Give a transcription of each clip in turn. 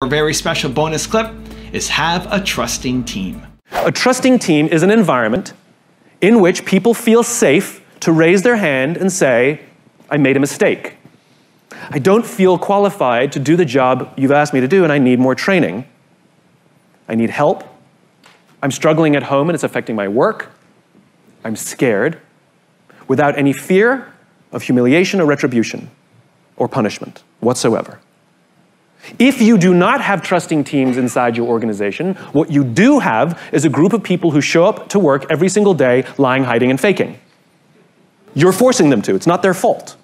Our very special bonus clip is have a trusting team. A trusting team is an environment in which people feel safe to raise their hand and say, I made a mistake. I don't feel qualified to do the job you've asked me to do, and I need more training. I need help. I'm struggling at home and it's affecting my work. I'm scared, without any fear of humiliation or retribution or punishment whatsoever. If you do not have trusting teams inside your organization, what you do have is a group of people who show up to work every single day lying, hiding, and faking. You're forcing them to. It's not their fault.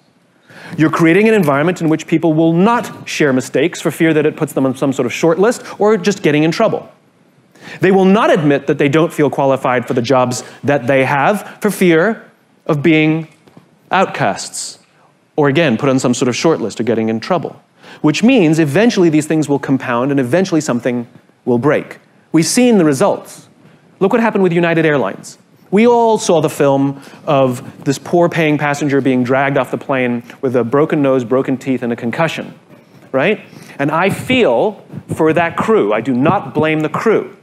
You're creating an environment in which people will not share mistakes for fear that it puts them on some sort of short list or just getting in trouble. They will not admit that they don't feel qualified for the jobs that they have for fear of being outcasts or, again, put on some sort of short list or getting in trouble. Which means eventually these things will compound and eventually something will break. We've seen the results. Look what happened with United Airlines. We all saw the film of this poor paying passenger being dragged off the plane with a broken nose, broken teeth, and a concussion, right? And I feel for that crew. I do not blame the crew,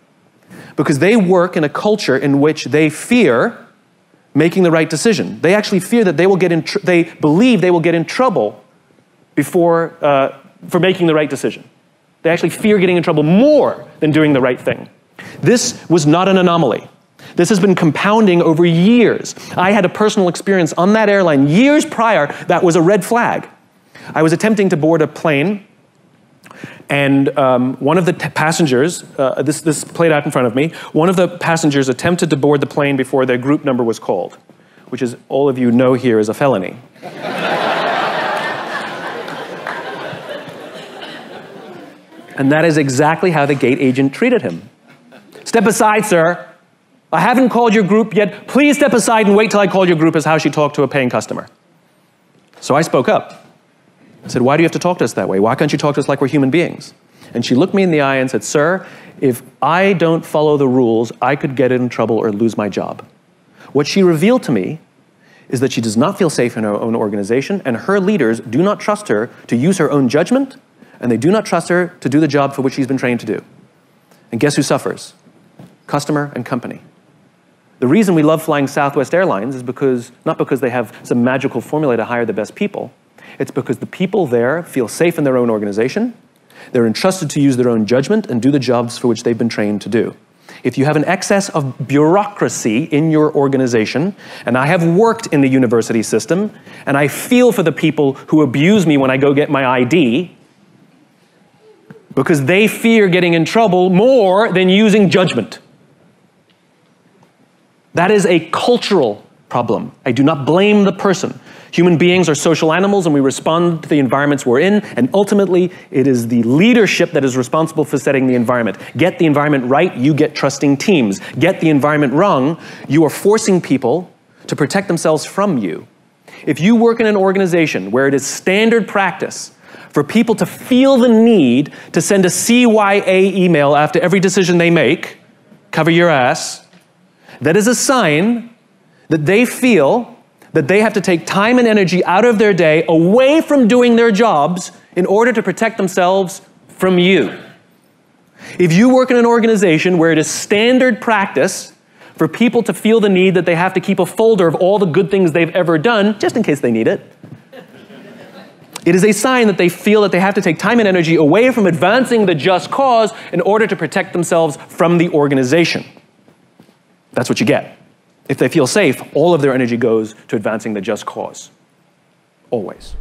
because they work in a culture in which they fear making the right decision. They actually fear that they will get in, they believe they will get in trouble for making the right decision. They actually fear getting in trouble more than doing the right thing. This was not an anomaly. This has been compounding over years. I had a personal experience on that airline years prior that was a red flag. I was attempting to board a plane, and one of the passengers, this played out in front of me, one of the passengers attempted to board the plane before their group number was called, which, as all of you know here, is a felony. And that is exactly how the gate agent treated him. Step aside, sir. I haven't called your group yet. Please step aside and wait till I call your group, is how she talked to a paying customer. So I spoke up. I said, why do you have to talk to us that way? Why can't you talk to us like we're human beings? And she looked me in the eye and said, sir, if I don't follow the rules, I could get in trouble or lose my job. What she revealed to me is that she does not feel safe in her own organization, and her leaders do not trust her to use her own judgment, and they do not trust her to do the job for which she's been trained to do. And guess who suffers? Customer and company. The reason we love flying Southwest Airlines is not because they have some magical formula to hire the best people. It's because the people there feel safe in their own organization. They're entrusted to use their own judgment and do the jobs for which they've been trained to do. If you have an excess of bureaucracy in your organization, and I have worked in the university system, and I feel for the people who abuse me when I go get my ID, because they fear getting in trouble more than using judgment. That is a cultural problem. I do not blame the person. Human beings are social animals, and we respond to the environments we're in, and ultimately it is the leadership that is responsible for setting the environment. Get the environment right, you get trusting teams. Get the environment wrong, you are forcing people to protect themselves from you. If you work in an organization where it is standard practice for people to feel the need to send a CYA email after every decision they make, cover your ass, that is a sign that they feel that they have to take time and energy out of their day away from doing their jobs in order to protect themselves from you. If you work in an organization where it is standard practice for people to feel the need that they have to keep a folder of all the good things they've ever done, just in case they need it, it is a sign that they feel that they have to take time and energy away from advancing the just cause in order to protect themselves from the organization. That's what you get. If they feel safe, all of their energy goes to advancing the just cause. Always.